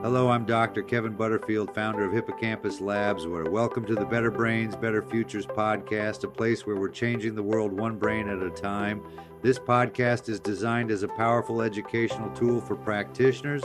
Hello, I'm Dr. Kevin Butterfield, founder of Hippocampus Labs. Welcome to the Better Brains, Better Futures podcast, a place where we're changing the world one brain at a time. This podcast is designed as a powerful educational tool for practitioners,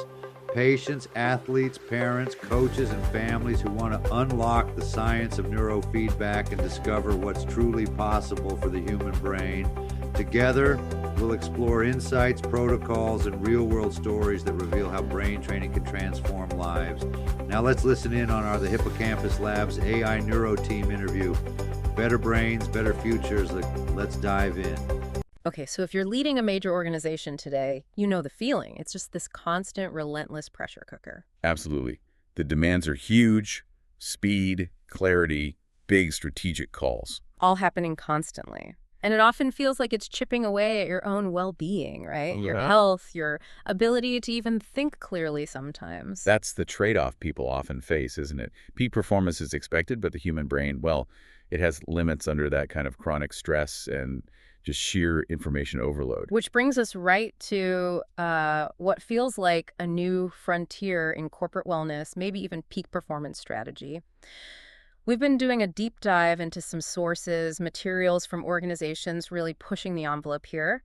patients, athletes, parents, coaches, and families who want to unlock the science of neurofeedback and discover what's truly possible for the human brain. Together, we'll explore insights, protocols, and real-world stories that reveal how brain training can transform lives. Now let's listen in on the Hippocampus Labs AI Neuro Team interview. Better brains, better futures. Let's dive in. Okay, so if you're leading a major organization today, you know the feeling. It's just this constant, relentless pressure cooker. Absolutely. The demands are huge: speed, clarity, big strategic calls. All happening constantly. And it often feels like it's chipping away at your own well-being, right? Yeah. Your health, your ability to even think clearly sometimes. That's the trade-off people often face, isn't it? Peak performance is expected, but the human brain, well, it has limits under that kind of chronic stress and just sheer information overload. Which brings us right to what feels like a new frontier in corporate wellness, maybe even peak performance strategy. We've been doing a deep dive into some sources, materials from organizations really pushing the envelope here.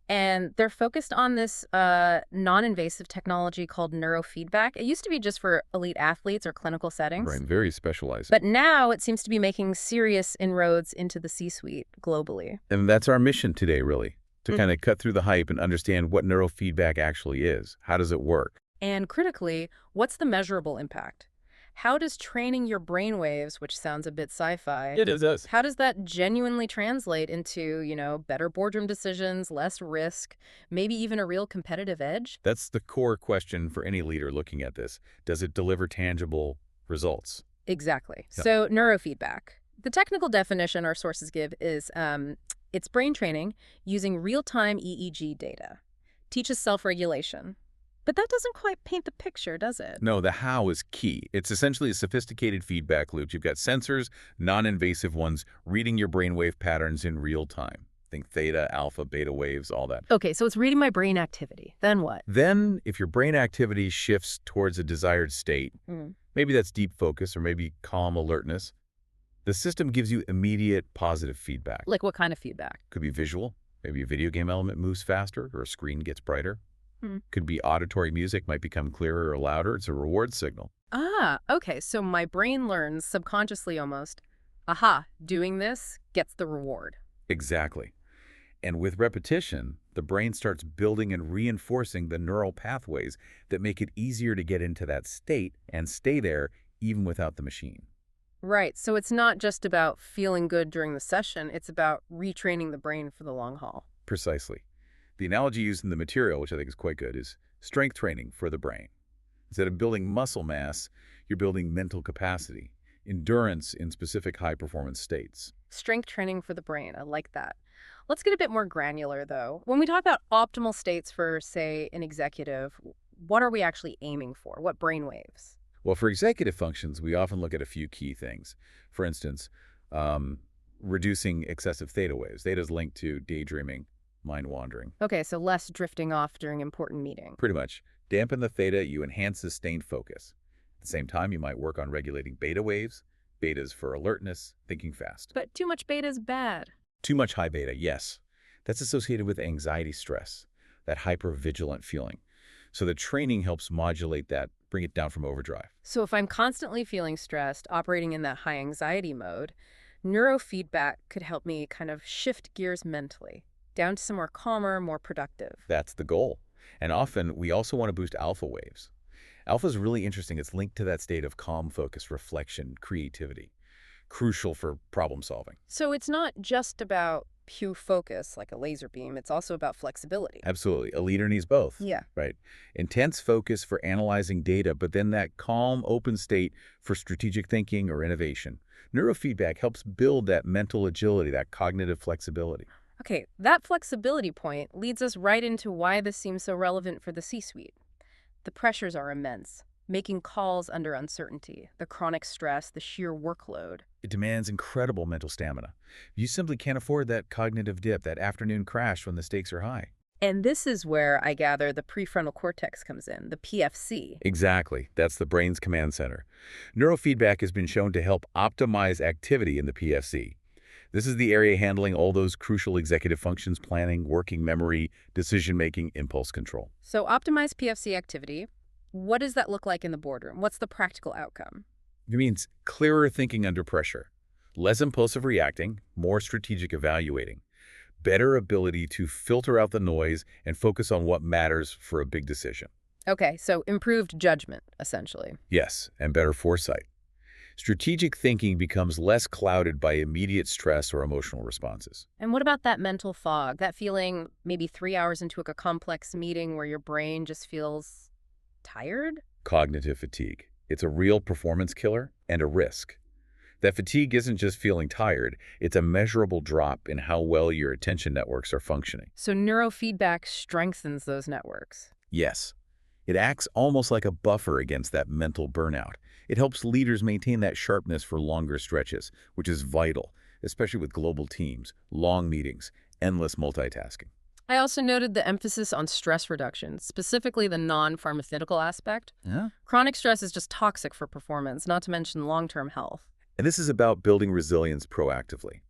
And they're focused on this non-invasive technology called neurofeedback. It used to be just for elite athletes or clinical settings. Right, very specialized. But now it seems to be making serious inroads into the C-suite globally. And that's our mission today, really, to kind of cut through the hype and understand what neurofeedback actually is. How does it work? And critically, what's the measurable impact? How does training your brainwaves, which sounds a bit sci-fi, It does. how does that genuinely translate into, better boardroom decisions, less risk, maybe even a real competitive edge? That's the core question for any leader looking at this. Does it deliver tangible results? Exactly. Yeah. So neurofeedback. The technical definition our sources give is it's brain training using real-time EEG data. Teaches self-regulation. But that doesn't quite paint the picture, does it? No, the how is key. It's essentially a sophisticated feedback loop. You've got sensors, non-invasive ones, reading your brainwave patterns in real time. Think theta, alpha, beta waves, all that. Okay, so it's reading my brain activity. Then what? Then, if your brain activity shifts towards a desired state, maybe that's deep focus or maybe calm alertness, the system gives you immediate positive feedback. Like what kind of feedback? Could be visual. Maybe a video game element moves faster or a screen gets brighter. Could be auditory music might become clearer or louder. It's a reward signal. Ah, okay. So my brain learns subconsciously almost, aha, doing this gets the reward. Exactly. And with repetition, the brain starts building and reinforcing the neural pathways that make it easier to get into that state and stay there even without the machine. Right. So it's not just about feeling good during the session. It's about retraining the brain for the long haul. Precisely. The analogy used in the material, which I think is quite good, is strength training for the brain. Instead of building muscle mass, you're building mental capacity, endurance in specific high-performance states. Strength training for the brain. I like that. Let's get a bit more granular, though. When we talk about optimal states for, say, an executive, what are we actually aiming for? What brain waves? Well, for executive functions, we often look at a few key things. For instance, reducing excessive theta waves. Theta is linked to daydreaming, mind wandering. Okay, so less drifting off during important meetings. Pretty much. Dampen the theta, you enhance sustained focus. At the same time, you might work on regulating beta waves. Beta's for alertness, thinking fast. But too much beta is bad. Too much high beta, yes. That's associated with anxiety stress, that hypervigilant feeling. So the training helps modulate that, bring it down from overdrive. So if I'm constantly feeling stressed, operating in that high anxiety mode, neurofeedback could help me kind of shift gears mentally, down to somewhere calmer, more productive. That's the goal. And often, we also want to boost alpha waves. Alpha is really interesting. It's linked to that state of calm focus, reflection, creativity. Crucial for problem solving. So it's not just about pure focus, like a laser beam. It's also about flexibility. Absolutely. A leader needs both. Yeah. Right. Intense focus for analyzing data, but then that calm, open state for strategic thinking or innovation. Neurofeedback helps build that mental agility, that cognitive flexibility. Okay, that flexibility point leads us right into why this seems so relevant for the C-suite. The pressures are immense, making calls under uncertainty, the chronic stress, the sheer workload. It demands incredible mental stamina. You simply can't afford that cognitive dip, that afternoon crash when the stakes are high. And this is where I gather the prefrontal cortex comes in, the PFC. Exactly. That's the brain's command center. Neurofeedback has been shown to help optimize activity in the PFC. This is the area handling all those crucial executive functions: planning, working memory, decision-making, impulse control. So optimize PFC activity. What does that look like in the boardroom? What's the practical outcome? It means clearer thinking under pressure, less impulsive reacting, more strategic evaluating, better ability to filter out the noise and focus on what matters for a big decision. Okay, so improved judgment, essentially. Yes, and better foresight. Strategic thinking becomes less clouded by immediate stress or emotional responses. And what about that mental fog, that feeling maybe 3 hours into a complex meeting where your brain just feels tired? Cognitive fatigue. It's a real performance killer and a risk. That fatigue isn't just feeling tired, it's a measurable drop in how well your attention networks are functioning. So neurofeedback strengthens those networks. Yes, it acts almost like a buffer against that mental burnout. It helps leaders maintain that sharpness for longer stretches, which is vital, especially with global teams, long meetings, endless multitasking. I also noted the emphasis on stress reduction, specifically the non-pharmaceutical aspect. Yeah. Chronic stress is just toxic for performance, not to mention long-term health. And this is about building resilience proactively.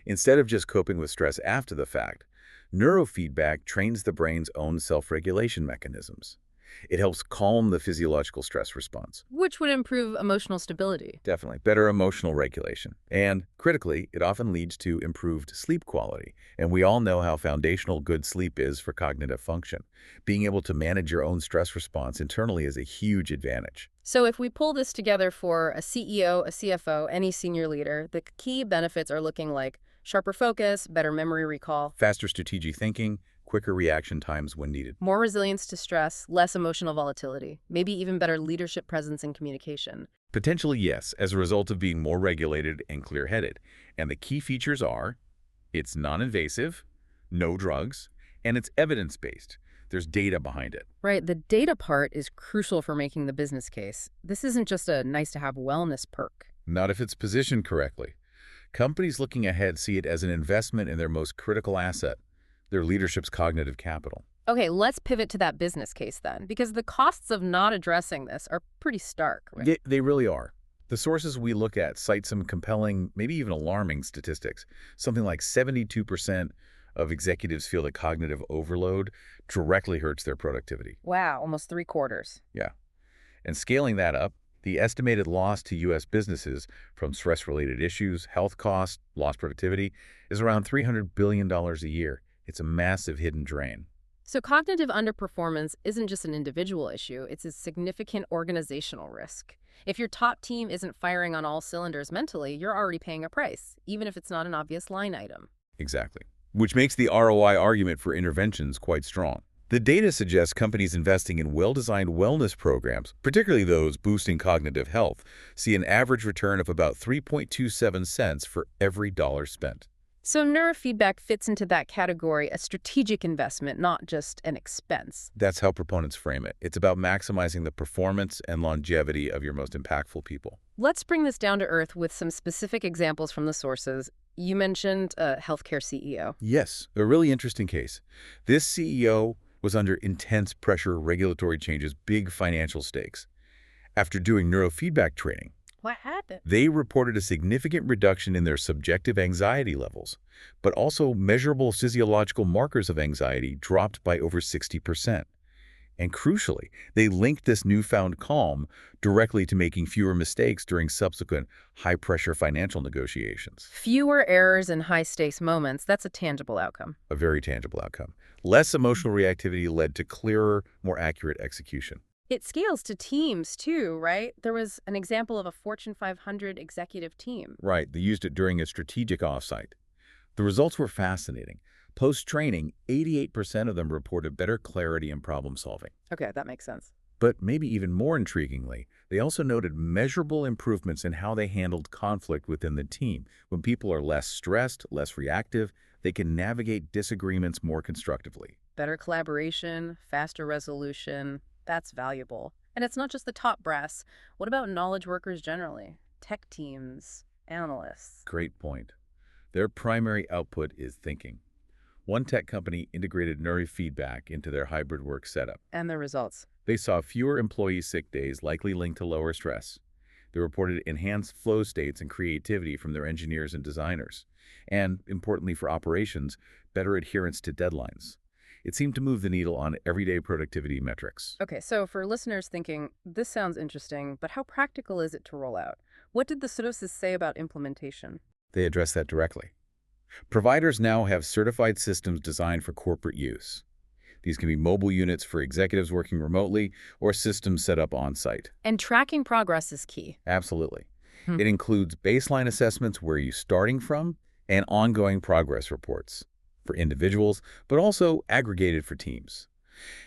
Instead of just coping with stress after the fact, neurofeedback trains the brain's own self-regulation mechanisms. It helps calm the physiological stress response. Which would improve emotional stability. Definitely. Better emotional regulation. And critically, it often leads to improved sleep quality. And we all know how foundational good sleep is for cognitive function. Being able to manage your own stress response internally is a huge advantage. So if we pull this together for a CEO, a CFO, any senior leader, the key benefits are looking like sharper focus, better memory recall, Faster strategic thinking, quicker reaction times when needed. more resilience to stress, less emotional volatility, maybe even better leadership presence and communication. Potentially, yes, as a result of being more regulated and clear-headed. And the key features are, it's non-invasive, no drugs, and it's evidence-based. There's data behind it. Right, the data part is crucial for making the business case. This isn't just a nice-to-have wellness perk. Not if it's positioned correctly. Companies looking ahead see it as an investment in their most critical asset, their leadership's cognitive capital. Okay, let's pivot to that business case then, because the costs of not addressing this are pretty stark, right? They really are. The sources we look at cite some compelling, maybe even alarming statistics. Something like 72% of executives feel that cognitive overload directly hurts their productivity. Wow, almost 3/4. Yeah. And scaling that up, the estimated loss to U.S. businesses from stress-related issues, health costs, lost productivity, is around $300 billion a year. It's a massive hidden drain. So cognitive underperformance isn't just an individual issue, it's a significant organizational risk. If your top team isn't firing on all cylinders mentally, you're already paying a price, even if it's not an obvious line item. Exactly. Which makes the ROI argument for interventions quite strong. The data suggests companies investing in well-designed wellness programs, particularly those boosting cognitive health, see an average return of about 3.27 cents for every dollar spent. So neurofeedback fits into that category, a strategic investment, not just an expense. That's how proponents frame it. It's about maximizing the performance and longevity of your most impactful people. Let's bring this down to earth with some specific examples from the sources. You mentioned a healthcare CEO. Yes, a really interesting case. This CEO was under intense pressure, regulatory changes, big financial stakes. After doing neurofeedback training, What happened? they reported a significant reduction in their subjective anxiety levels, but also measurable physiological markers of anxiety dropped by over 60%. And crucially, they linked this newfound calm directly to making fewer mistakes during subsequent high-pressure financial negotiations. Fewer errors in high-stakes moments, that's a tangible outcome. A very tangible outcome. Less emotional reactivity led to clearer, more accurate execution. It scales to teams too, right? There was an example of a Fortune 500 executive team. Right, they used it during a strategic offsite. The results were fascinating. Post-training, 88% of them reported better clarity in problem solving. Okay, that makes sense. But maybe even more intriguingly, they also noted measurable improvements in how they handled conflict within the team. When people are less stressed, less reactive, they can navigate disagreements more constructively. Better collaboration, faster resolution, that's valuable. And it's not just the top brass. What about knowledge workers generally? Tech teams, analysts. Great point. Their primary output is thinking. One tech company integrated neurofeedback into their hybrid work setup. And the results. They saw fewer employee sick days, likely linked to lower stress. They reported enhanced flow states and creativity from their engineers and designers. And, importantly for operations, better adherence to deadlines. It seemed to move the needle on everyday productivity metrics. Okay, so for listeners thinking, this sounds interesting, but how practical is it to roll out? What did the pseudosys say about implementation? They address that directly. Providers now have certified systems designed for corporate use. These can be mobile units for executives working remotely or systems set up on-site. And tracking progress is key. Absolutely. It includes baseline assessments where you're starting from and ongoing progress reports for individuals, but also aggregated for teams.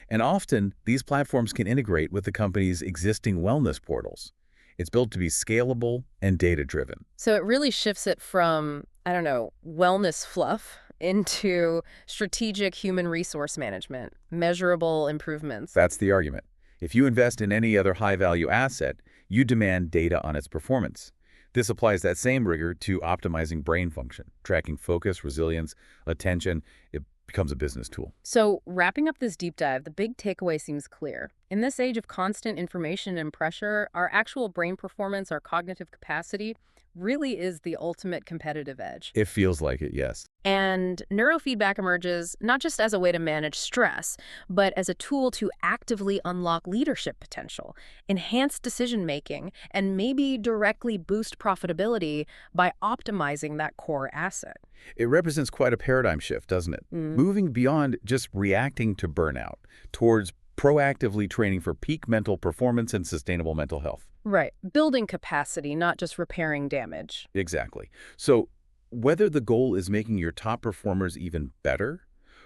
And often, these platforms can integrate with the company's existing wellness portals. It's built to be scalable and data-driven. So it really shifts it from, I don't know, wellness fluff into strategic human resource management, measurable improvements. That's the argument. If you invest in any other high-value asset, you demand data on its performance. This applies that same rigor to optimizing brain function, tracking focus, resilience, attention. It becomes a business tool. So wrapping up this deep dive, the big takeaway seems clear. In this age of constant information and pressure, our actual brain performance, our cognitive capacity, really is the ultimate competitive edge. It feels like it, yes. And neurofeedback emerges not just as a way to manage stress, but as a tool to actively unlock leadership potential, enhance decision-making, and maybe directly boost profitability by optimizing that core asset. It represents quite a paradigm shift, doesn't it? Moving beyond just reacting to burnout towards proactively training for peak mental performance and sustainable mental health. Right. Building capacity, not just repairing damage. Exactly. So whether the goal is making your top performers even better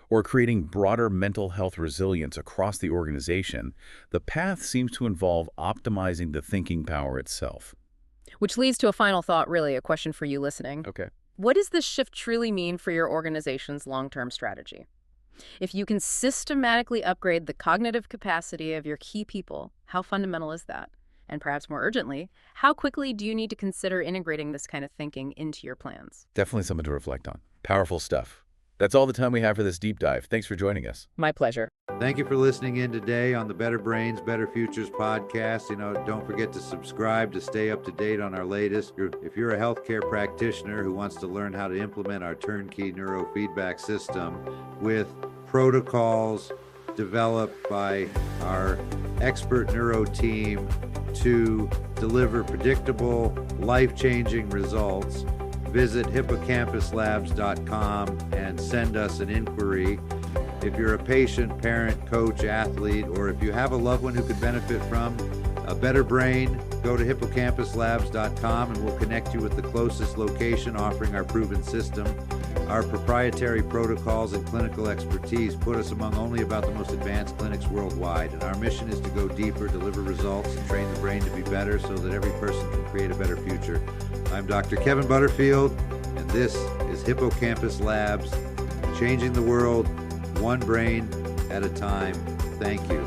or creating broader mental health resilience across the organization, the path seems to involve optimizing the thinking power itself. Which leads to a final thought, really, a question for you listening. Okay. What does this shift truly mean for your organization's long-term strategy? If you can systematically upgrade the cognitive capacity of your key people, how fundamental is that? And perhaps more urgently, how quickly do you need to consider integrating this kind of thinking into your plans? Definitely something to reflect on. Powerful stuff. That's all the time we have for this deep dive. Thanks for joining us. My pleasure. Thank you for listening in today on the Better Brains, Better Futures podcast. Don't forget to subscribe to stay up to date on our latest. If you're a healthcare practitioner who wants to learn how to implement our turnkey neurofeedback system with protocols developed by our expert neuro team to deliver predictable, life-changing results, visit hippocampuslabs.com and send us an inquiry. If you're a patient, parent, coach, athlete, or if you have a loved one who could benefit from a better brain, go to hippocampuslabs.com and we'll connect you with the closest location offering our proven system. Our proprietary protocols and clinical expertise put us among only about the most advanced clinics worldwide, and our mission is to go deeper, deliver results, and train the brain to be better so that every person can create a better future. I'm Dr. Kevin Butterfield, and this is Hippocampus Labs, changing the world one brain at a time. Thank you.